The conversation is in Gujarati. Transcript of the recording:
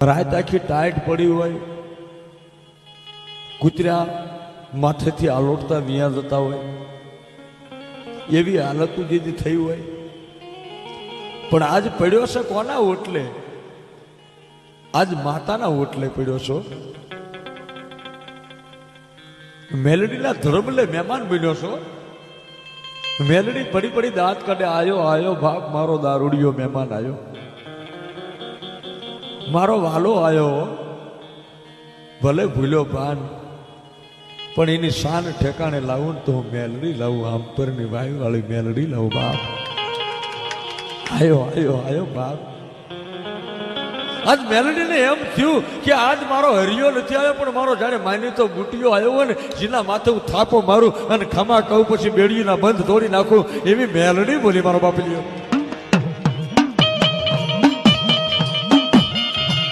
રાત આખી ટાઈટ પડી હોય, કૂતરા માથેથી આલોટતા વિયા જતા હોય, એવી હાલત જેથી થઈ હોય, પણ આજ પડ્યો છે કોના ઓટલે? આજ માતાના ઓટલે પડ્યો છો. મેલડીના ધર્મલે મહેમાન બન્યો છો. મેલડી પડી પડી દાંત કાઢે, આયો આયો બાપ મારો દારૂડિયો મહેમાન આયો, મારો વાલો આયો, ભલે ભૂલ્યો પાન પણ એની શાન ઠેકાણે લાવું ને તો હું મેલડી લાવું, આમ પરની વાયુ વાળી મેલડી લાવું. બાપ આયો આયો આયો બાપ. આજ મેલડીને એમ થયું કે આજ મારો હરિયો નથી આવ્યો, પણ મારો જયારે માનીતો બુટીયો આવ્યો હોય ને, જેના માથે હું થાપો મારું અને ખમા કહું પછી બેડીના બંધ તોડી નાખું, એવી મેલડી બોલી મારો બાપ લ્યો.